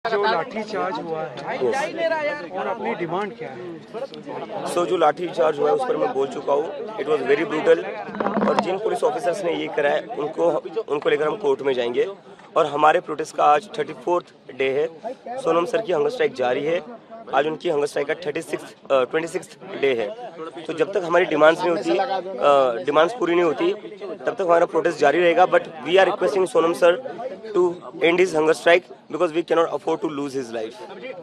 जो लाठी चार्ज हुआ है और अपनी डिमांड क्या है? जो लाठी चार्ज हुआ है उस पर मैं बोल चुका हूँ। इट वॉज वेरी ब्रूटल और जिन पुलिस ऑफिसर्स ने ये करा है उनको लेकर हम कोर्ट में जाएंगे। और हमारे प्रोटेस्ट का आज 34th डे है। सोनम सर की हंगर स्ट्राइक जारी है। आज उनकी हंगर स्ट्राइक का 26th डे है। तो जब तक हमारी डिमांड्स नहीं होती, डिमांड्स पूरी नहीं होती, तब तक हमारा प्रोटेस्ट जारी रहेगा। But we are requesting Sonam sir to end his hunger strike because we cannot afford to lose his life.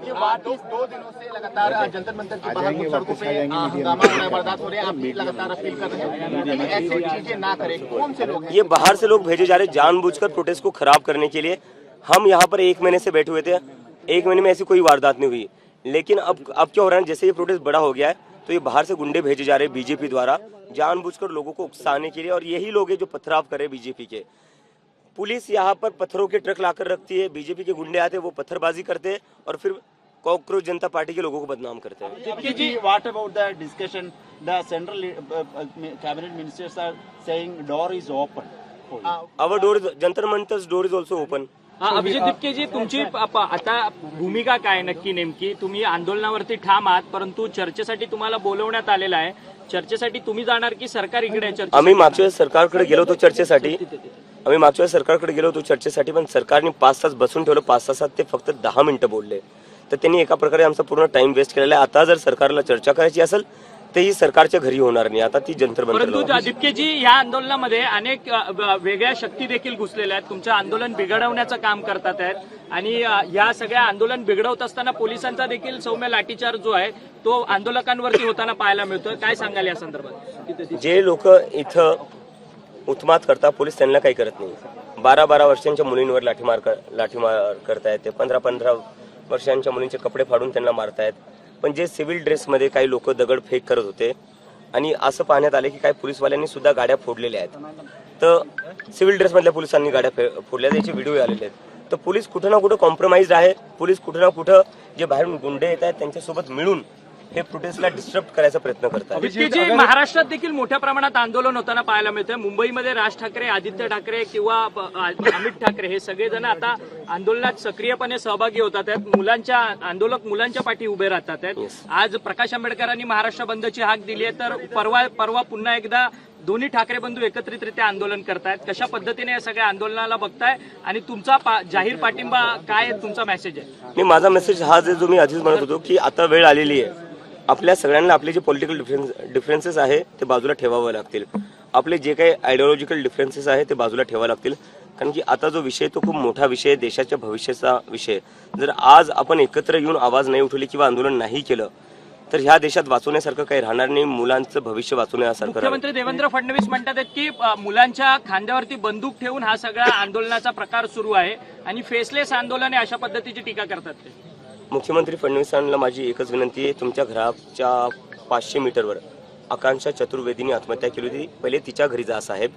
ये बात दो दिनों से लगातार जंतर मंतर के बाहर सड़कों पे हंगामा हो रहा है, बर्दाश्त हो रहे हैं। आप भी लगातार अपील कर रहे हैं कि ऐसी चीजें ना करें। कौन से लोग हैं? ये बाहर से लोग भेजे जा रहे जानबूझकर प्रोटेस्ट को खराब करने के लिए। हम यहाँ पर 1 महीने से बैठे हुए थे, 1 महीने में ऐसी कोई वारदात नहीं हुई। लेकिन अब क्या हो रहा है, जैसे ये प्रोटेस्ट बड़ा हो गया है तो ये बाहर से गुंडे भेजे जा रहे हैं बीजेपी द्वारा जानबूझकर लोगों को उकसाने के लिए। और यही लोग हैं जो पथराव करे बीजेपी के। पुलिस यहाँ पर पत्थरों के ट्रक लाकर रखती है, बीजेपी के गुंडे आते हैं, वो पत्थरबाजी करते हैं और फिर कॉकरोच जनता पार्टी के लोगों को बदनाम करते हैं। What about the discussion? The central cabinet ministers are saying door is open. Our door is, Jantar मंतर's door is also open. Abhijit दिपकेजी, तुमची आता भूमिका काय नक्की नेमकी? तुम्ही आंदोलनावरती ठाम आहात, परंतु चर्चेसाठी तुम्हाला बोलवण्यात आलेलं आहे. चर्चेसाठी तुम्ही जाणार की सरकार इकडे? आम्ही मागच्या वेळेस सरकारकडे गेलो होतो चर्चेसाठी, पण सरकारने 5 तास बसून ठेवलं. 5 तासात ते फक्त 10 मिनिटं बोलले. तर त्यांनी एका प्रकारे आमचा पूर्ण टाइम वेस्ट केलेला आहे. आता जर सरकारला चर्चा करायची असेल तेही सरकारच्या घरी होणार नाही, आता ती जंतर मंतर. परंतु दिपकेजी, या आंदोलनामध्ये अनेक वेगळ्या शक्ती देखील घुसलेल्या आहेत, तुमचं आंदोलन बिघडवण्याचं काम करतात आहेत. आणि या सगळ्या आंदोलन बिघडवत असताना पोलिसांचा देखील सौम्य लाठीचार्ज जो आहे तो आंदोलकांवरती होताना पाहायला मिळतोय. काय सांगाल या संदर्भात? जे लोक इथं उत्मात करतात, पोलीस त्यांना काही करत नाही. 12 वर्षांच्या मुलींवर लाठीमार करतायत ते. 15 वर्षांच्या मुलींचे कपडे फाडून त्यांना मारतायत. पण जे सिव्हिल ड्रेसमध्ये काही लोक दगडफेक करत होते आणि असं पाहण्यात आले की काही पोलीसवाल्यांनी सुद्धा गाड्या फोडलेल्या आहेत. तर सिव्हिल ड्रेसमधल्या पोलिसांनी गाड्या फोडल्या, त्याचे व्हिडिओ आलेले आहेत. तर पोलीस कुठं ना कुठं कॉम्प्रोमाइज आहे. पोलीस कुठं ना कुठं जे बाहेरून गुंडे येत आहेत त्यांच्यासोबत मिळून हे प्रोटेस्टला डिस्टर्ब करायचा प्रयत्न करतात. महाराष्ट्रात देखील मोठ्या प्रमाणात आंदोलन होताना पाहायला मिळतंय. मुंबईमध्ये राज ठाकरे, आदित्य ठाकरे किंवा अमित ठाकरे हे सगळेजण आता आंदोलनात सक्रियपणे सहभागी होतात आहेत. आंदोलक मुलांच्या पाठी उभे राहतात आहेत. आज प्रकाश आंबेडकरांनी महाराष्ट्र बंदची हाक दिली आहे, तर परवा पुन्हा एकदा दोन्ही ठाकरे बंधू एकत्रितरित्या आंदोलन करतायत. कशा पद्धतीने या सगळ्या आंदोलनाला बघताय आणि तुमचा जाहीर पाठिंबा काय तुमचा मेसेज आहे? माझा मेसेज हा जो मी आधीच म्हणत होतो की आता वेळ आलेली आहे. आपल्या सगळ्यांना आपले जे पॉलिटिकल डिफरन्सेस आहे ते बाजूला ठेवावे लागतील. आपले जे काही आयडिओलॉजिकल डिफरन्सेस आहे ते बाजूला ठेवावे लागतील. कारण की आता जो विषय तो खूप मोठा विषय, देशाच्या भविष्याचा विषय. जर आज आपण एकत्र येऊन आवाज नाही उठवली किंवा आंदोलन नाही केलं तर ह्या देशात वाचवण्यासारखं काही राहणार नाही. मुलांचं भविष्य वाचवण्यासारखं. मुख्यमंत्री देवेंद्र फडणवीस म्हणतात की मुलांच्या खांद्यावरती बंदूक ठेवून हा सगळा आंदोलनाचा प्रकार सुरू आहे आणि फेसलेस आंदोलन आहे, अशा पद्धतीची टीका करतात ते. मुख्यमंत्री फडणवीसांना माझी एकच विनंती आहे, तुमच्या घराच्या 500 मीटरवर आकांक्षा चतुर्वेदीने आत्महत्या केली होती. पहिले तिच्या घरी जा साहेब,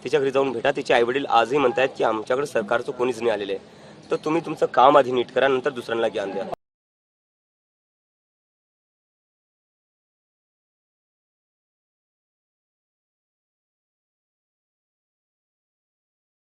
तिच्या घरी जाऊन भेटा. तिचे आईवडील आजही म्हणतात की आमच्याकडे सरकारचं कोणीच नाही आलेलं आहे. तर तुम्ही तुमचं काम आधी नीट करा, नंतर दुसऱ्यांना ज्ञान द्या.